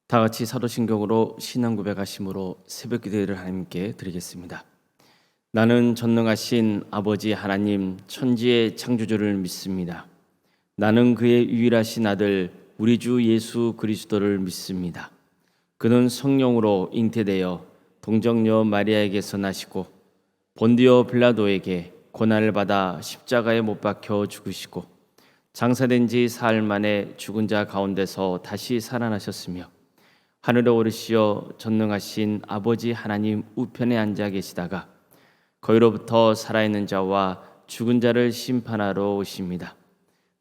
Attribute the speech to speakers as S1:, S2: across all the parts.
S1: 다 같이 사도신경으로 신앙 고백하심으로 새벽 기도를 하나님께 드리겠습니다. 나는 전능하신 아버지 하나님 천지의 창조주를 믿습니다. 나는 그의 유일하신 아들 우리 주 예수 그리스도를 믿습니다. 그는 성령으로 잉태되어 동정녀 마리아에게서 나시고 본디오 빌라도에게 고난을 받아 십자가에 못 박혀 죽으시고 장사된 지 사흘 만에 죽은 자 가운데서 다시 살아나셨으며 하늘에 오르시어 전능하신 아버지 하나님 우편에 앉아 계시다가 거기로부터 살아있는 자와 죽은 자를 심판하러 오십니다.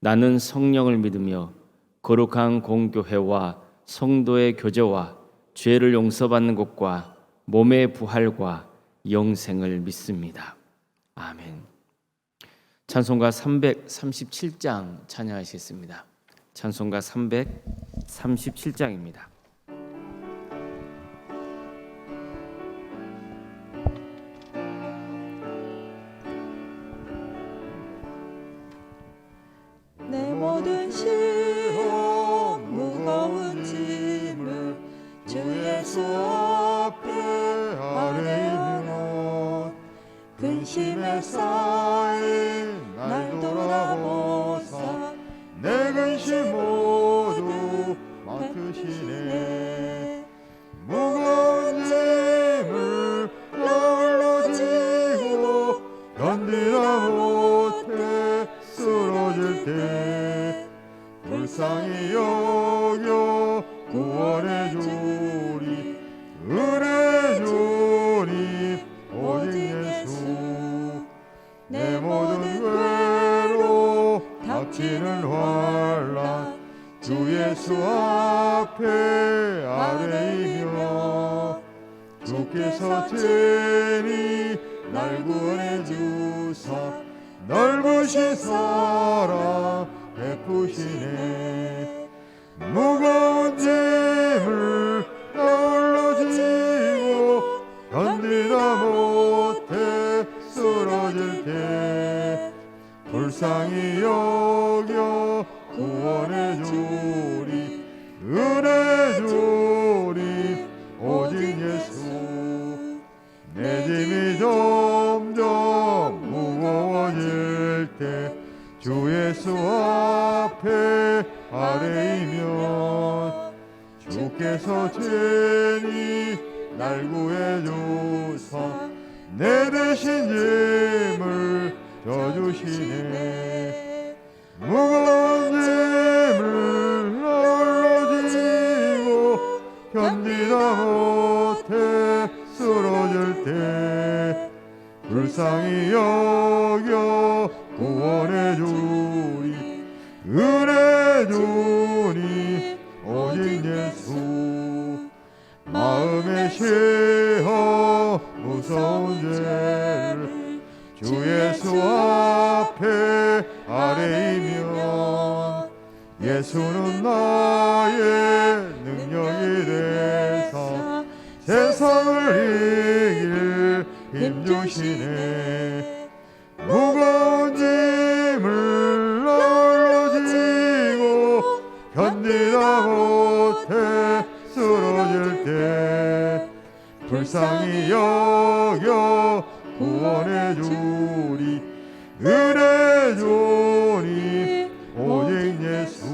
S1: 나는 성령을 믿으며 거룩한 공교회와 성도의 교제와 죄를 용서받는 것과 몸의 부활과 영생을 믿습니다. 아멘. 찬송가 337장 찬양하시겠습니다. 찬송가 337장입니다.
S2: 내 모든 시험 무거운 짐을 주 예수 앞에 아뢰며 근심에 쌓인 날 돌아보사 내 근심 모두 맡으시네. 무거운 짐을 홀로 지고 견디다 못해 쓰러질 때 불쌍히 여겨 구원해 주리 은혜 주니 오직 예수. 내 모든 괴로 닥치는 환난 주 예수 앞에 아뢰이며 주께서 친히 날 구원해 주사 넓으신 사랑 베푸시네. 무거운 짐을 홀로 지고 견디다 못해 쓰러질 때 불쌍히 여겨 구원해 주리 은혜 주리 오직 예수. 내 짐이 점점 무거워질 때 주 예수 앞에 아뢰이면 주께서 친히 날 구해 주사 내 대신 짐을 져주시네. 무거운 짐을 홀로 지고 견디다 못해 쓰러질 때 불쌍히 여겨 구원해 주리 은혜 주니 오직 예수. 마음에 시험 무서운 죄를 주 예수 앞에 아뢰이면 예수는 나의 능력이 되사 세상을 이길 힘주시네. 무거운 짐을 홀로 지고 견디다 못해 쓰러질 때 불쌍히 여겨 구원해 주리 은혜 주니 오직 예수.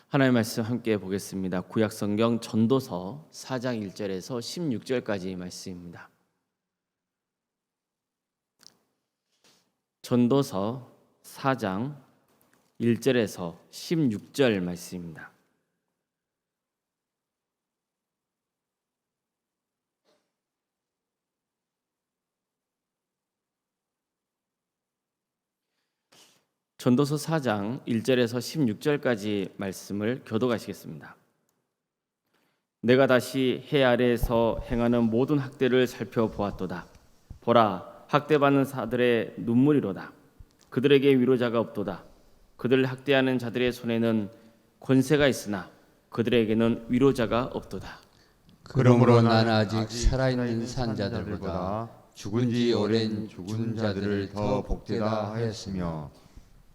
S1: 하나님의 말씀 함께 보겠습니다. 구약성경 전도서 4장 1절에서 16절까지 말씀입니다. 전도서 4장 1절에서 16절 말씀입니다. 전도서 4장 1절에서 16절까지 말씀을 교독하시겠습니다. 내가 다시 해 아래에서 행하는 모든 학대를 살펴보았도다. 보라, 학대받는 자들의 눈물이로다. 그들에게 위로자가 없도다. 그들을 학대하는 자들의 손에는 권세가 있으나 그들에게는 위로자가 없도다.
S3: 그러므로 나는 아직 살아있는 산자들보다 죽은 지 오랜 죽은 자들을 더 복되다 하였으며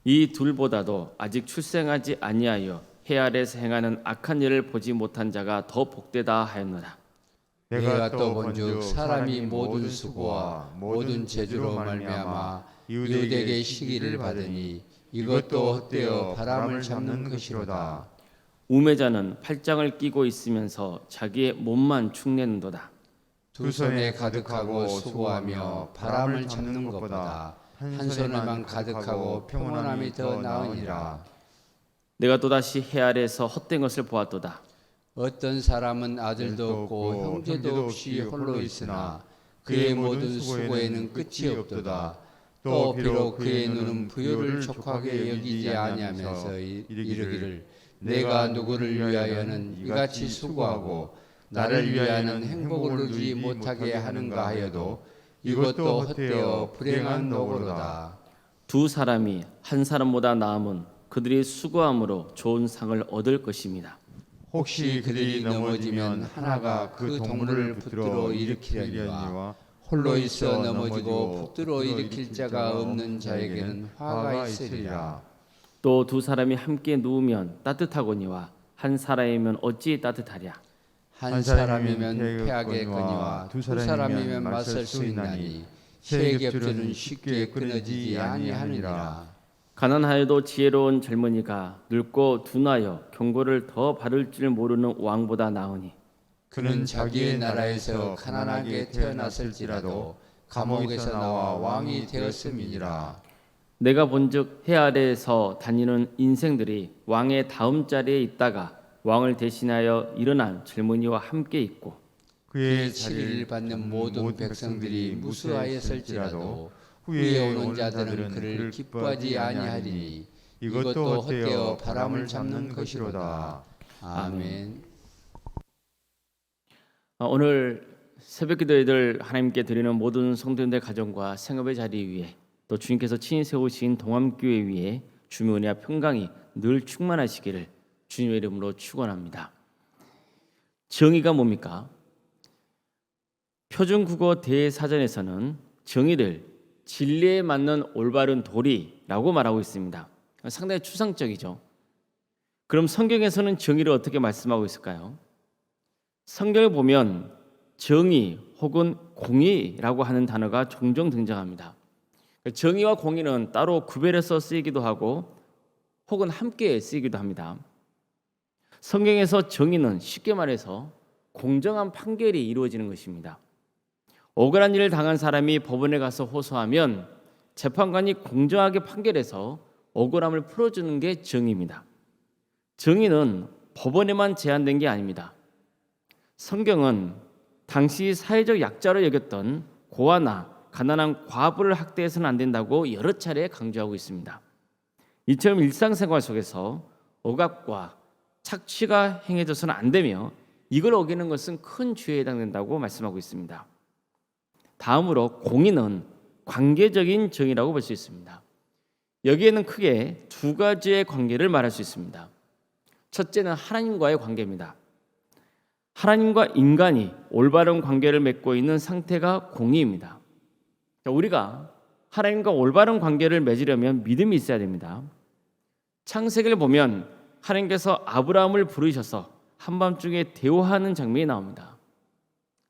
S1: 이 둘보다도 아직 출생하지 아니하여 해 아래에서 행하는 악한 일을 보지 못한 자가 더 복되다 하였노라.
S3: 내가 또 본즉 사람이 모든 수고와 모든 재주로 말미암아 이웃에게 시기를 받으니 이것도 헛되어 바람을 잡는 것이로다.
S1: 우매자는 팔짱을 끼고 있으면서 자기의 몸만 축내는도다.
S3: 두 손에 가득하고 수고하며 바람을 잡는 것보다 한 손에만 가득하고 평온함이 더 나으니라.
S1: 내가 또다시 해 아래에서 헛된 것을 보았도다.
S3: 어떤 사람은 아들도 없고 형제도 없이 홀로 있으나 그의 모든 수고에는 끝이 없도다. 또 비록 그의 눈은 부요를 족하게 여기지 아니하면서 이르기를 내가 누구를 위하여는 이같이 수고하고 나를 위하여는 행복을 누리지 못하게 하는가 하여도 이것도 헛되어 불행한 노고로다.
S1: 두 사람이 한 사람보다 나음은 그들이 수고함으로 좋은 상을 얻을 것입니다.
S3: 혹시 그들이 넘어지면 하나가 그 동물을 붙들어 일으키려니와 홀로 있어 넘어지고 붙들어 일으킬 자가 없는 자에게는 화가 있으리라.
S1: 또 두 사람이 함께 누우면 따뜻하거니와 한 사람이면 어찌 따뜻하랴.
S3: 한 사람이면 패하겠거니와 두 사람이면 맞설 수 있나니 세 겹줄은 쉽게 끊어지지 아니하느니라.
S1: 가난하여도 지혜로운 젊은이가 늙고 둔하여 경고를 더 바를 줄 모르는 왕보다 나으니
S3: 그는 자기의 나라에서 가난하게 태어났을지라도 감옥에서 나와 왕이 되었음이니라.
S1: 내가 본즉 해 아래에서 다니는 인생들이 왕의 다음 자리에 있다가 왕을 대신하여 일어난 젊은이와 함께 있고
S3: 그의 자리를 받는 모든 백성들이 무수하였을지라도 후에 오는 자들은 그를 기뻐하지 아니하리니 이것도 헛되어 바람을 잡는 것이로다. 아멘.
S1: 오늘 새벽기도에 들 하나님께 드리는 모든 성도님들 가정과 생업의 자리 위에 또 주님께서 친히 세우신 동암교회 위에 주님의 은혜와 평강이 늘 충만하시기를 주님의 이름으로 축원합니다. 정의가 뭡니까? 표준국어 대사전에서는 정의를 진리에 맞는 올바른 도리라고 말하고 있습니다. 상당히 추상적이죠. 그럼 성경에서는 정의를 어떻게 말씀하고 있을까요? 성경을 보면 정의 혹은 공의라고 하는 단어가 종종 등장합니다. 정의와 공의는 따로 구별해서 쓰이기도 하고 혹은 함께 쓰이기도 합니다. 성경에서 정의는 쉽게 말해서 공정한 판결이 이루어지는 것입니다. 억울한 일을 당한 사람이 법원에 가서 호소하면 재판관이 공정하게 판결해서 억울함을 풀어주는 게 정의입니다. 정의는 법원에만 제한된 게 아닙니다. 성경은 당시 사회적 약자로 여겼던 고아나 가난한 과부를 학대해서는 안 된다고 여러 차례 강조하고 있습니다. 이처럼 일상생활 속에서 억압과 착취가 행해져서는 안 되며 이걸 어기는 것은 큰 죄에 해당된다고 말씀하고 있습니다. 다음으로 공의는 관계적인 정의라고 볼 수 있습니다. 여기에는 크게 두 가지의 관계를 말할 수 있습니다. 첫째는 하나님과의 관계입니다. 하나님과 인간이 올바른 관계를 맺고 있는 상태가 공의입니다. 우리가 하나님과 올바른 관계를 맺으려면 믿음이 있어야 됩니다. 창세기를 보면 하나님께서 아브라함을 부르셔서 한밤중에 대화하는 장면이 나옵니다.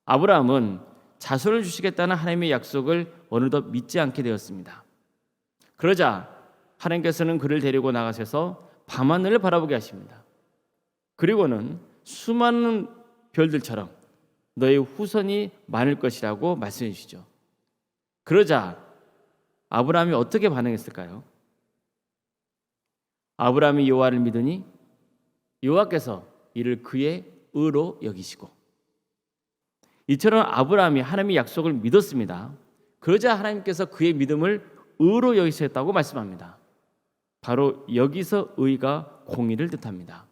S1: 아브라함은 자손을 주시겠다는 하나님의 약속을 어느덧 믿지 않게 되었습니다. 그러자 하나님께서는 그를 데리고 나가셔서 밤하늘을 바라보게 하십니다. 그리고는 수많은 별들처럼 너의 후손이 많을 것이라고 말씀해 주시죠. 그러자 아브라함이 어떻게 반응했을까요? 아브라함이 여호와를 믿으니 여호와께서 이를 그의 의로 여기시고, 이처럼 아브라함이 하나님의 약속을 믿었습니다. 그러자 하나님께서 그의 믿음을 의로 여기셨다고 말씀합니다. 바로 여기서 의가 공의를 뜻합니다.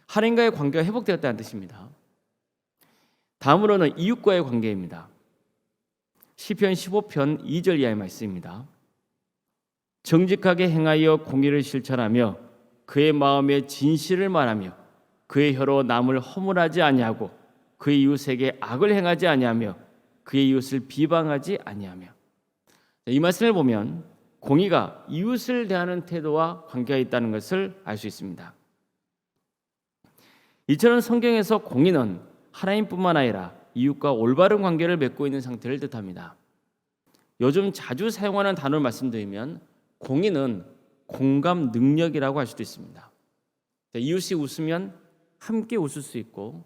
S1: 하나님과의 관계가 회복되었다는 뜻입니다. 다음으로는 이웃과의 관계입니다. 시편 15편 2절 이하의 말씀입니다. 정직하게 행하여 공의를 실천하며 그의 마음에 진실을 말하며 그의 혀로 남을 허물하지 아니하고 그의 이웃에게 악을 행하지 아니하며 그의 이웃을 비방하지 아니하며. 이 말씀을 보면 공의가 이웃을 대하는 태도와 관계가 있다는 것을 알 수 있습니다. 이처럼 성경에서 공의는 하나님뿐만 아니라 이웃과 올바른 관계를 맺고 있는 상태를 뜻합니다. 요즘 자주 사용하는 단어를 말씀드리면 공의는 공감 능력이라고 할 수도 있습니다. 이웃이 웃으면 함께 웃을 수 있고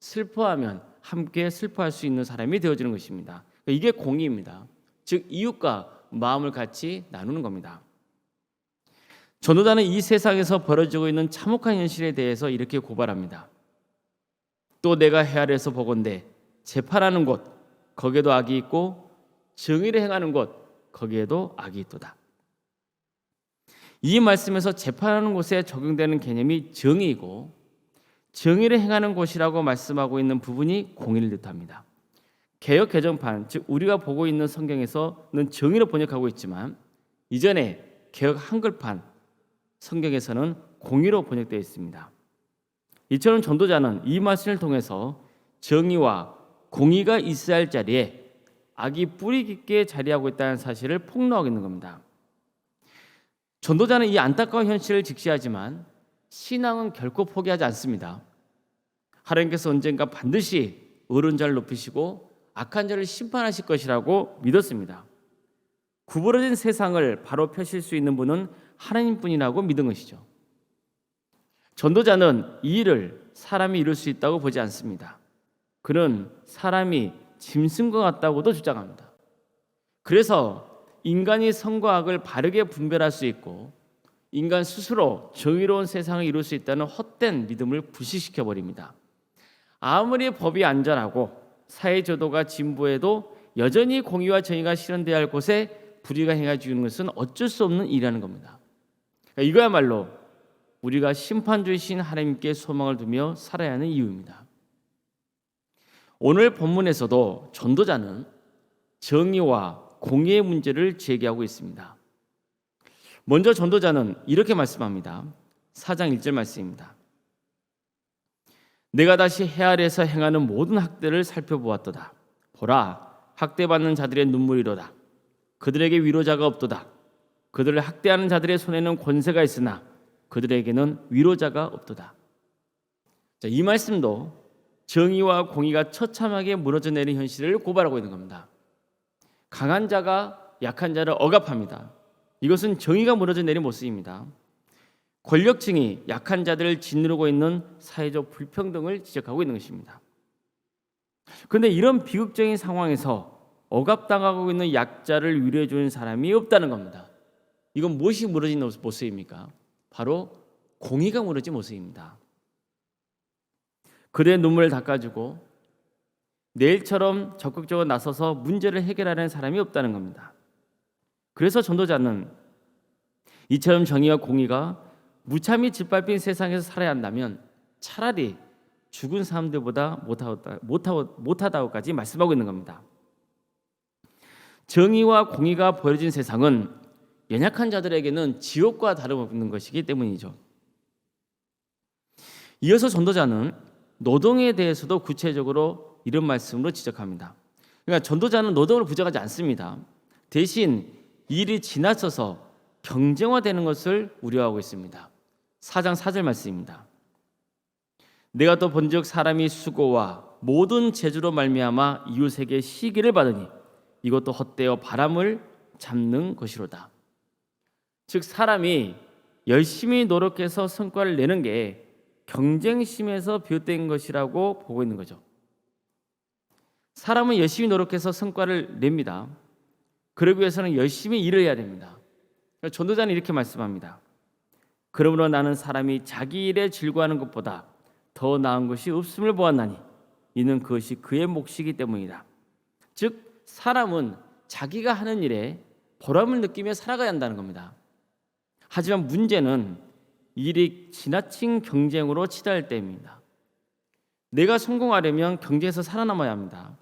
S1: 슬퍼하면 함께 슬퍼할 수 있는 사람이 되어지는 것입니다. 이게 공의입니다. 즉 이웃과 마음을 같이 나누는 겁니다. 전도자는 이 세상에서 벌어지고 있는 참혹한 현실에 대해서 이렇게 고발합니다. 또 내가 헤아려서 보건대 재판하는 곳 거기에도 악이 있고 정의를 행하는 곳 거기에도 악이 있도다. 이 말씀에서 재판하는 곳에 적용되는 개념이 정의이고 정의를 행하는 곳이라고 말씀하고 있는 부분이 공의를 뜻합니다. 개역 개정판 즉 우리가 보고 있는 성경에서는 정의로 번역하고 있지만 이전에 개역 한글판 성경에서는 공의로 번역되어 있습니다. 이처럼 전도자는 이 말씀을 통해서 정의와 공의가 있어야 할 자리에 악이 뿌리 깊게 자리하고 있다는 사실을 폭로하고 있는 겁니다. 전도자는 이 안타까운 현실을 직시하지만 신앙은 결코 포기하지 않습니다. 하나님께서 언젠가 반드시 의로운 자를 높이시고 악한 자를 심판하실 것이라고 믿었습니다. 구부러진 세상을 바로 펴실 수 있는 분은 하나님뿐이라고 믿은 것이죠. 전도자는 이 일을 사람이 이룰 수 있다고 보지 않습니다. 그는 사람이 짐승과 같다고도 주장합니다. 그래서 인간이 선과 악을 바르게 분별할 수 있고 인간 스스로 정의로운 세상을 이룰 수 있다는 헛된 믿음을 부식시켜버립니다. 아무리 법이 안전하고 사회제도가 진보해도 여전히 공의와 정의가 실현돼야 할 곳에 불의가 행해지는 것은 어쩔 수 없는 일이라는 겁니다. 이거야말로 우리가 심판주이신 하나님께 소망을 두며 살아야 하는 이유입니다. 오늘 본문에서도 전도자는 정의와 공의의 문제를 제기하고 있습니다. 먼저 전도자는 이렇게 말씀합니다. 4장 1절 말씀입니다. 내가 다시 헤아려서 행하는 모든 학대를 살펴보았도다. 보라, 학대받는 자들의 눈물이로다. 그들에게 위로자가 없도다. 그들을 학대하는 자들의 손에는 권세가 있으나 그들에게는 위로자가 없도다. 이 말씀도 정의와 공의가 처참하게 무너져 내린 현실을 고발하고 있는 겁니다. 강한 자가 약한 자를 억압합니다. 이것은 정의가 무너져 내린 모습입니다. 권력층이 약한 자들을 짓누르고 있는 사회적 불평등을 지적하고 있는 것입니다. 그런데 이런 비극적인 상황에서 억압당하고 있는 약자를 위로해 주는 사람이 없다는 겁니다. 이건 무엇이 무너진 모습입니까? 바로 공의가 무너진 모습입니다. 그들의 눈물을 닦아주고 내일처럼 적극적으로 나서서 문제를 해결하는 사람이 없다는 겁니다. 그래서 전도자는 이처럼 정의와 공의가 무참히 짓밟힌 세상에서 살아야 한다면 차라리 죽은 사람들보다 못하다고까지 말씀하고 있는 겁니다. 정의와 공의가 버려진 세상은 연약한 자들에게는 지옥과 다름없는 것이기 때문이죠. 이어서 전도자는 노동에 대해서도 구체적으로 이런 말씀으로 지적합니다. 그러니까 전도자는 노동을 부정하지 않습니다. 대신 일이 지나쳐서 경쟁화되는 것을 우려하고 있습니다. 4장 4절 말씀입니다. 내가 또 본즉 사람이 수고와 모든 재주로 말미암아 이웃에게 시기를 받으니 이것도 헛되어 바람을 잡는 것이로다. 즉 사람이 열심히 노력해서 성과를 내는 게 경쟁심에서 비롯된 것이라고 보고 있는 거죠. 사람은 열심히 노력해서 성과를 냅니다. 그러기 위해서는 열심히 일을 해야 됩니다. 전도자는 이렇게 말씀합니다. 그러므로 나는 사람이 자기 일에 즐거워하는 것보다 더 나은 것이 없음을 보았나니 이는 그것이 그의 몫이기 때문이다. 즉 사람은 자기가 하는 일에 보람을 느끼며 살아가야 한다는 겁니다. 하지만 문제는 일이 지나친 경쟁으로 치달을 때입니다. 내가 성공하려면 경쟁에서 살아남아야 합니다.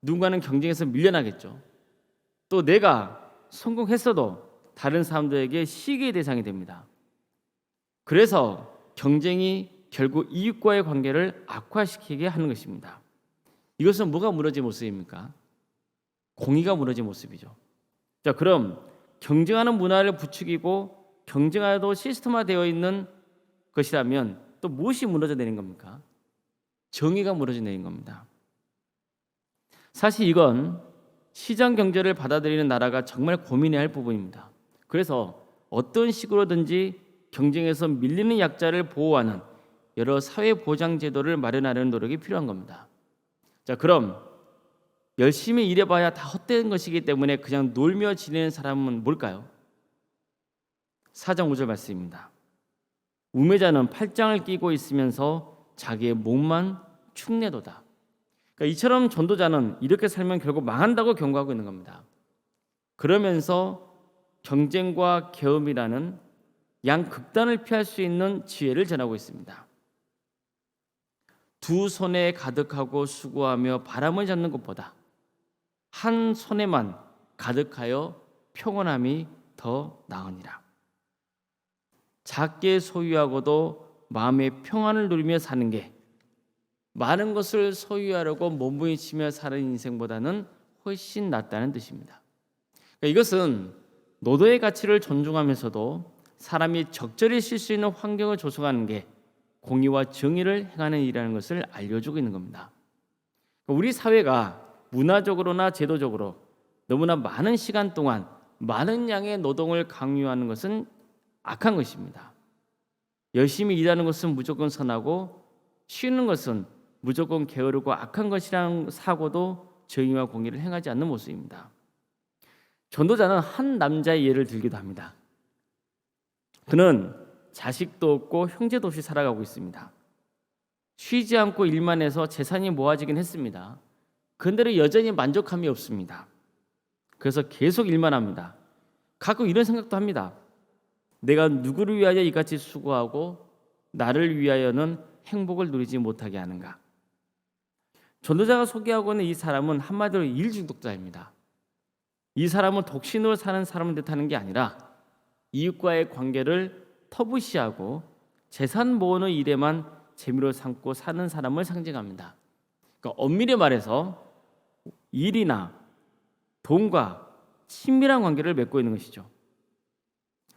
S1: 누군가는 경쟁에서 밀려나겠죠. 또 내가 성공했어도 다른 사람들에게 시기의 대상이 됩니다. 그래서 경쟁이 결국 이익과의 관계를 악화시키게 하는 것입니다. 이것은 뭐가 무너진 모습입니까? 공의가 무너진 모습이죠. 자, 그럼 경쟁하는 문화를 부추기고 경쟁하도 시스템화되어 있는 것이라면 또 무엇이 무너져 내린 겁니까? 정의가 무너져 내린 겁니다. 사실 이건 시장 경제를 받아들이는 나라가 정말 고민해야 할 부분입니다. 그래서 어떤 식으로든지 경쟁에서 밀리는 약자를 보호하는 여러 사회 보장 제도를 마련하려는 노력이 필요한 겁니다. 자, 그럼 열심히 일해봐야 다 헛되는 것이기 때문에 그냥 놀며 지내는 사람은 뭘까요? 4장 5절 말씀입니다. 우매자는 팔짱을 끼고 있으면서 자기의 몸만 축내도다. 그러니까 이처럼 전도자는 이렇게 살면 결국 망한다고 경고하고 있는 겁니다. 그러면서 경쟁과 계엄이라는 양극단을 피할 수 있는 지혜를 전하고 있습니다. 두 손에 가득하고 수고하며 바람을 잡는 것보다 한 손에만 가득하여 평온함이 더 나으니라. 작게 소유하고도 마음의 평안을 누리며 사는 게 많은 것을 소유하려고 몸부림치며 사는 인생보다는 훨씬 낫다는 뜻입니다. 그러니까 이것은 노도의 가치를 존중하면서도 사람이 적절히 쉴 수 있는 환경을 조성하는 게 공의와 정의를 행하는 일이라는 것을 알려주고 있는 겁니다. 우리 사회가 문화적으로나 제도적으로 너무나 많은 시간 동안 많은 양의 노동을 강요하는 것은 악한 것입니다. 열심히 일하는 것은 무조건 선하고 쉬는 것은 무조건 게으르고 악한 것이라는 사고도 정의와 공의를 행하지 않는 모습입니다. 전도자는 한 남자의 예를 들기도 합니다. 그는 자식도 없고 형제도 없이 살아가고 있습니다. 쉬지 않고 일만 해서 재산이 모아지긴 했습니다. 그런데 여전히 만족함이 없습니다. 그래서 계속 일만 합니다. 가끔 이런 생각도 합니다. 내가 누구를 위하여 이같이 수고하고 나를 위하여는 행복을 누리지 못하게 하는가? 전도자가 소개하고 있는 이 사람은 한마디로 일 중독자입니다. 이 사람은 독신으로 사는 사람을 뜻하는 게 아니라 이웃과의 관계를 터부시하고 재산 모으는 일에만 재미로 삼고 사는 사람을 상징합니다. 그러니까 엄밀히 말해서 일이나 돈과 친밀한 관계를 맺고 있는 것이죠.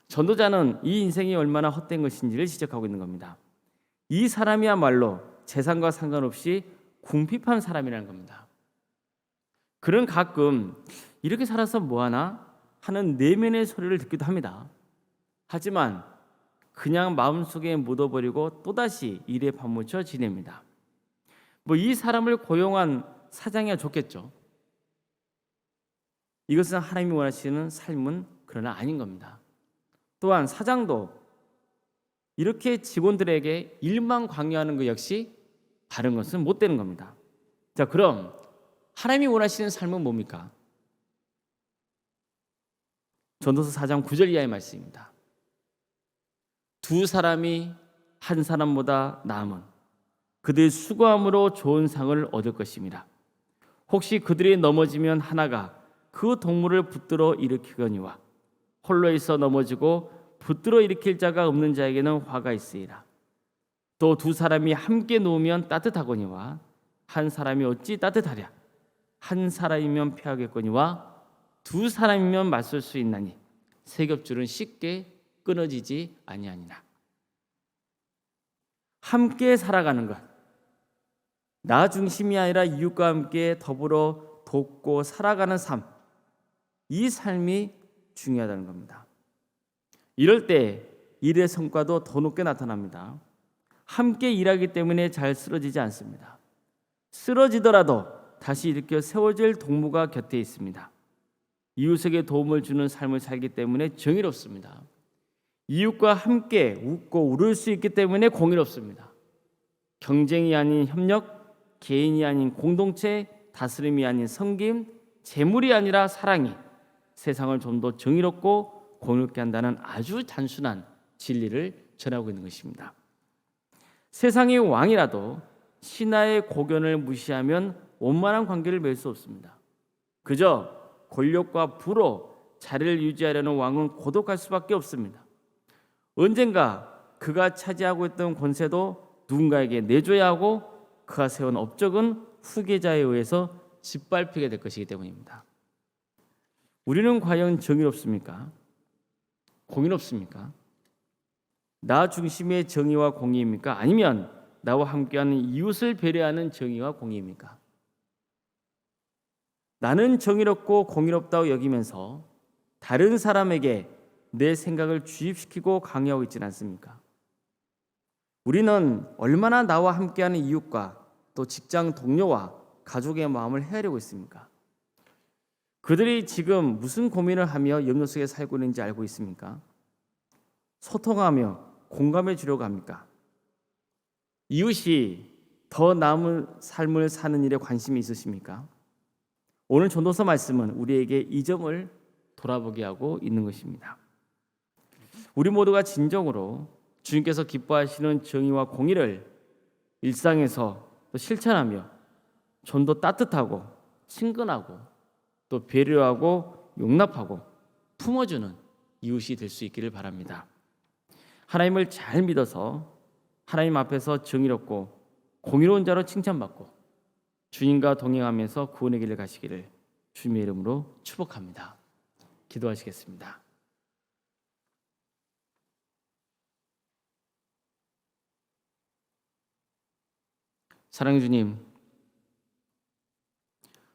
S1: 전도자는 이 인생이 얼마나 헛된 것인지를 지적하고 있는 겁니다. 이 사람이야말로 재산과 상관없이 궁핍한 사람이라는 겁니다. 그는 가끔 이렇게 살아서 뭐하나 하는 내면의 소리를 듣기도 합니다. 하지만 그냥 마음속에 묻어버리고 또다시 일에 파묻혀 지냅니다. 이 사람을 고용한 사장이야 좋겠죠. 이것은 하나님이 원하시는 삶은 그러나 아닌 겁니다. 또한 사장도 이렇게 직원들에게 일만 강요하는 것 역시 다른 것은 못 되는 겁니다. 자, 그럼 하나님이 원하시는 삶은 뭡니까? 전도서 4장 9절 이하의 말씀입니다. 두 사람이 한 사람보다 나음은 그들의 수고함으로 좋은 상을 얻을 것입니다. 혹시 그들이 넘어지면 하나가 그 동물을 붙들어 일으키거니와 홀로 있어 넘어지고 붙들어 일으킬 자가 없는 자에게는 화가 있으리라. 또 두 사람이 함께 누우면 따뜻하거니와 한 사람이 어찌 따뜻하랴. 한 사람이면 피하겠거니와 두 사람이면 맞설 수 있나니 세 겹줄은 쉽게 끊어지지 아니하니라. 함께 살아가는 것, 나 중심이 아니라 이웃과 함께 더불어 돕고 살아가는 삶, 이 삶이 중요하다는 겁니다. 이럴 때 일의 성과도 더 높게 나타납니다. 함께 일하기 때문에 잘 쓰러지지 않습니다. 쓰러지더라도 다시 일으켜 세워질 동무가 곁에 있습니다. 이웃에게 도움을 주는 삶을 살기 때문에 정의롭습니다. 이웃과 함께 웃고 울을 수 있기 때문에 공의롭습니다. 경쟁이 아닌 협력, 개인이 아닌 공동체, 다스림이 아닌 섬김, 재물이 아니라 사랑이 세상을 좀 더 정의롭고 공의롭게 한다는 아주 단순한 진리를 전하고 있는 것입니다. 세상의 왕이라도 신하의 고견을 무시하면 원만한 관계를 맺을 수 없습니다. 그저 권력과 부로 자리를 유지하려는 왕은 고독할 수밖에 없습니다. 언젠가 그가 차지하고 있던 권세도 누군가에게 내줘야 하고 그가 세운 업적은 후계자에 의해서 짓밟히게 될 것이기 때문입니다. 우리는 과연 정의롭습니까? 공의롭습니까? 나 중심의 정의와 공의입니까? 아니면 나와 함께하는 이웃을 배려하는 정의와 공의입니까? 나는 정의롭고 공의롭다고 여기면서 다른 사람에게 내 생각을 주입시키고 강요하고 있지는 않습니까? 우리는 얼마나 나와 함께하는 이웃과 또 직장 동료와 가족의 마음을 헤아리고 있습니까? 그들이 지금 무슨 고민을 하며 염려 속에 살고 있는지 알고 있습니까? 소통하며 공감해 주려고 합니까? 이웃이 더 나은 삶을 사는 일에 관심이 있으십니까? 오늘 전도서 말씀은 우리에게 이 점을 돌아보게 하고 있는 것입니다. 우리 모두가 진정으로 주님께서 기뻐하시는 정의와 공의를 일상에서 또 실천하며 좀 더 따뜻하고 친근하고 또 배려하고 용납하고 품어주는 이웃이 될 수 있기를 바랍니다. 하나님을 잘 믿어서 하나님 앞에서 정의롭고 공의로운 자로 칭찬받고 주님과 동행하면서 구원의 길을 가시기를 주님의 이름으로 축복합니다. 기도하시겠습니다. 사랑의 주님,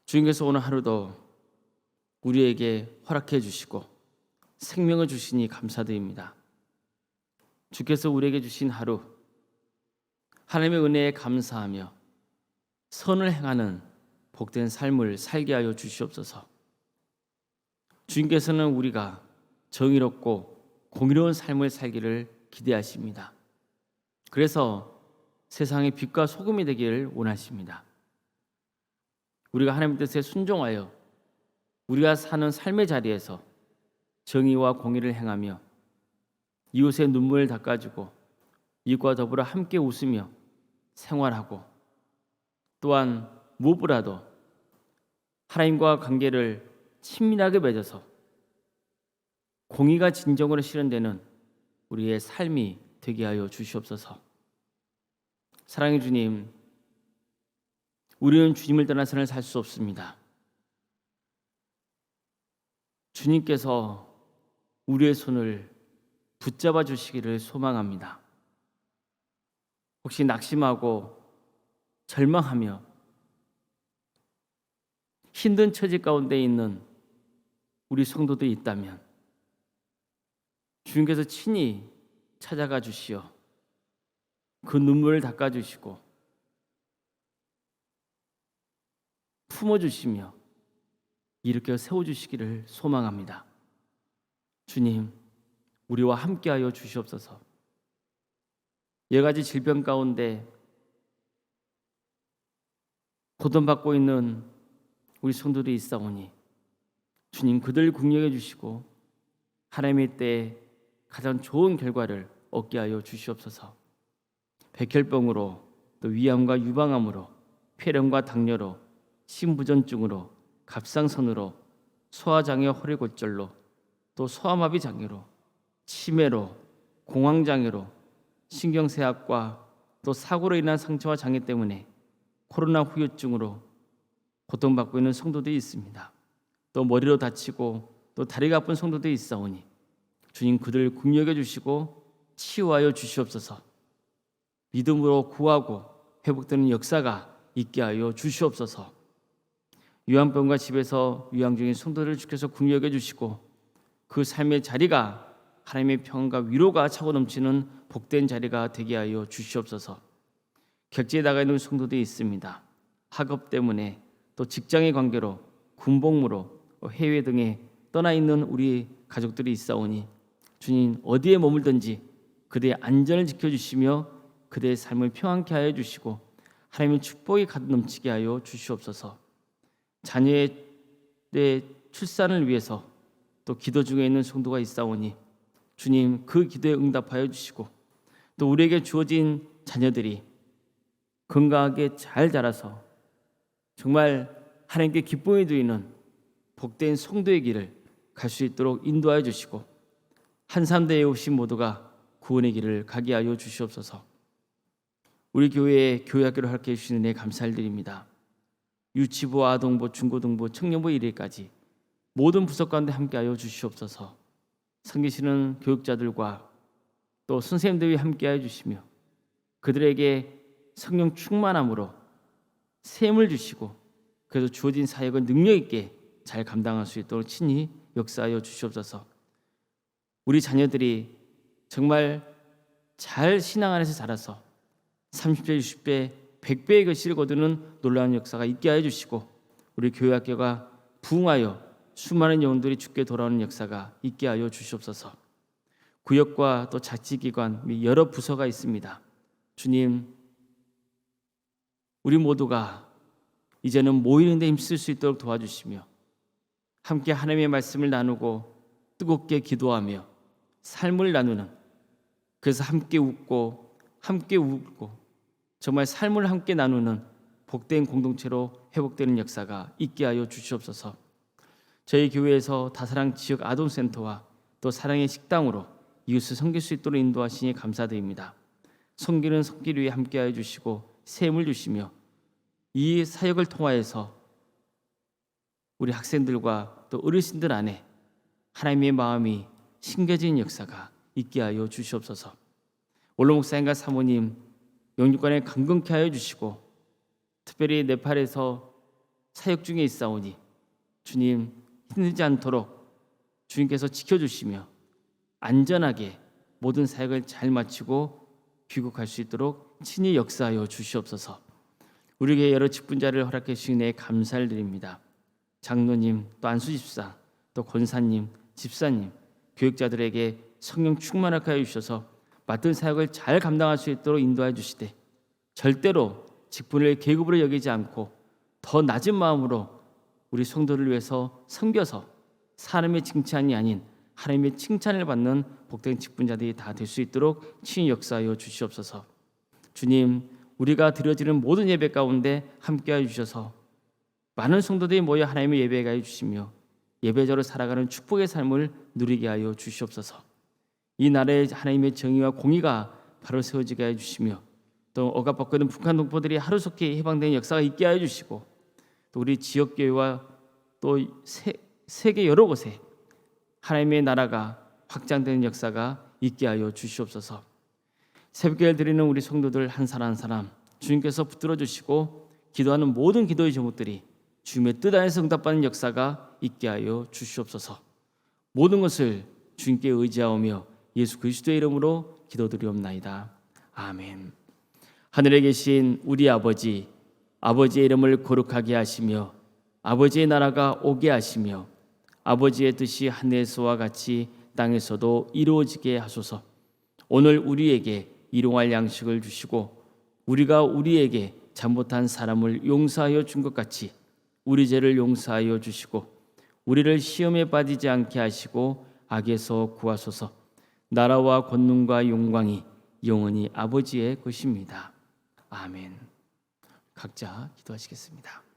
S1: 주님께서 오늘 하루도 우리에게 허락해 주시고 생명을 주시니 감사드립니다. 주께서 우리에게 주신 하루, 하나님의 은혜에 감사하며 선을 행하는 복된 삶을 살게 하여 주시옵소서. 주님께서는 우리가 정의롭고 공의로운 삶을 살기를 기대하십니다. 그래서 세상의 빛과 소금이 되기를 원하십니다. 우리가 하나님의 뜻에 순종하여 우리가 사는 삶의 자리에서 정의와 공의를 행하며 이웃의 눈물을 닦아주고 이웃과 더불어 함께 웃으며 생활하고 또한 무엇보다도 하나님과 관계를 친밀하게 맺어서 공의가 진정으로 실현되는 우리의 삶이 되게 하여 주시옵소서. 사랑의 주님, 우리는 주님을 떠나서는 살 수 없습니다. 주님께서 우리의 손을 붙잡아 주시기를 소망합니다. 혹시 낙심하고 절망하며 힘든 처지 가운데 있는 우리 성도들이 있다면 주님께서 친히 찾아가 주시어 그 눈물을 닦아주시고 품어주시며 일으켜 세워주시기를 소망합니다. 주님, 우리와 함께하여 주시옵소서. 여러 가지 질병 가운데 고통받고 있는 우리 성도들이 있사오니 주님 그들 긍휼해 주시고 하나님의 때에 가장 좋은 결과를 얻게 하여 주시옵소서. 백혈병으로 또 위암과 유방암으로 폐렴과 당뇨로 심부전증으로 갑상선으로 소화장애 허리골절로 또 소아마비 장애로 치매로 공황장애로 신경쇠약과 또 사고로 인한 상처와 장애 때문에 코로나 후유증으로 고통받고 있는 성도들이 있습니다. 또 머리로 다치고 또 다리가 아픈 성도들이 있사오니 주님 그들을 긍휼해 주시고 치유하여 주시옵소서. 믿음으로 구하고 회복되는 역사가 있게 하여 주시옵소서. 요양병과 집에서 요양 중인 성도들을 주께서 긍휼해 주시고 그 삶의 자리가 하나님의 평안과 위로가 차고 넘치는 복된 자리가 되게 하여 주시옵소서. 객지에 나가 있는 성도들이 있습니다. 학업 때문에 또 직장의 관계로 군복무로 해외 등에 떠나 있는 우리 가족들이 있사오니 주님 어디에 머물든지 그대의 안전을 지켜주시며 그대의 삶을 평안케 하여 주시고 하나님의 축복이 가득 넘치게 하여 주시옵소서. 자녀의 출산을 위해서 또 기도 중에 있는 성도가 있사오니 주님 그 기도에 응답하여 주시고 또 우리에게 주어진 자녀들이 건강하게 잘 자라서 정말 하나님께 기쁨이 드리는 복된 성도의 길을 갈 수 있도록 인도하여 주시고 한삼대에 오신 모두가 구원의 길을 가게 하여 주시옵소서. 우리 교회에 교회학교를 함께해 주시는 데 감사를 드립니다. 유치부, 아동부, 중고등부, 청년부 1회까지 모든 부서 가운데 함께하여 주시옵소서. 섬기시는 교육자들과 또 선생님들이 함께하여 주시며 그들에게 성령 충만함으로 셈을 주시고 그래서 주어진 사역을 능력 있게 잘 감당할 수 있도록 친히 역사하여 주시옵소서. 우리 자녀들이 정말 잘 신앙 안에서 자라서 30배, 60배, 100배의 것을 거두는 놀라운 역사가 있게 하여 주시고 우리 교회학교가 부흥하여 수많은 영혼들이 주께 돌아오는 역사가 있게 하여 주시옵소서. 구역과 또 자치기관 및 여러 부서가 있습니다. 주님, 우리 모두가 이제는 모이는 데 힘쓸 수 있도록 도와주시며 함께 하나님의 말씀을 나누고 뜨겁게 기도하며 삶을 나누는, 그래서 함께 웃고 함께 울고 정말 삶을 함께 나누는 복된 공동체로 회복되는 역사가 있게 하여 주시옵소서. 저희 교회에서 다사랑 지역 아동센터와 또 사랑의 식당으로 이웃을 섬길 수 있도록 인도하시니 감사드립니다. 섬기는 손길 위에 함께하여 주시고 셈을 주시며 이 사역을 통하여서 우리 학생들과 또 어르신들 안에 하나님의 마음이 심겨진 역사가 있게 하여 주시옵소서. 원로 목사님과 사모님 영육간에 강건케 하여 주시고 특별히 네팔에서 사역 중에 있사오니 주님 힘들지 않도록 주님께서 지켜주시며 안전하게 모든 사역을 잘 마치고 귀국할 수 있도록 친히 역사하여 주시옵소서. 우리에게 여러 직분자를 허락해 주신 데 감사를 드립니다. 장로님, 또 안수집사, 또 권사님, 집사님, 교육자들에게 성령 충만하게 하여 주셔서 맡은 사역을 잘 감당할 수 있도록 인도하여 주시되 절대로 직분을 계급으로 여기지 않고 더 낮은 마음으로 우리 성도를 위해서 섬겨서 사람의 칭찬이 아닌 하나님의 칭찬을 받는 복된 직분자들이 다 될 수 있도록 친히 역사하여 주시옵소서. 주님, 우리가 드려지는 모든 예배 가운데 함께하여 주셔서 많은 성도들이 모여 하나님의 예배에 가해 주시며 예배자로 살아가는 축복의 삶을 누리게 하여 주시옵소서. 이 나라에 하나님의 정의와 공의가 바로 세워지게 하여 주시며 또 억압받고 있는 북한 동포들이 하루속히 해방되는 역사가 있게 하여 주시고 또 우리 지역교회와 또 세계 여러 곳에 하나님의 나라가 확장되는 역사가 있게 하여 주시옵소서. 새벽기를 드리는 우리 성도들 한 사람 한 사람 주님께서 붙들어 주시고 기도하는 모든 기도의 제목들이 주님의 뜻 안에서 응답받는 역사가 있게 하여 주시옵소서. 모든 것을 주님께 의지하오며 예수 그리스도의 이름으로 기도드리옵나이다. 아멘. 하늘에 계신 우리 아버지, 아버지의 이름을 거룩하게 하시며 아버지의 나라가 오게 하시며 아버지의 뜻이 하늘에서와 같이 땅에서도 이루어지게 하소서. 오늘 우리에게 일용할 양식을 주시고 우리가 우리에게 잘못한 사람을 용서하여 준 것 같이 우리 죄를 용서하여 주시고 우리를 시험에 빠지지 않게 하시고 악에서 구하소서. 나라와 권능과 영광이 영원히 아버지의 것입니다. 아멘. 각자 기도하시겠습니다.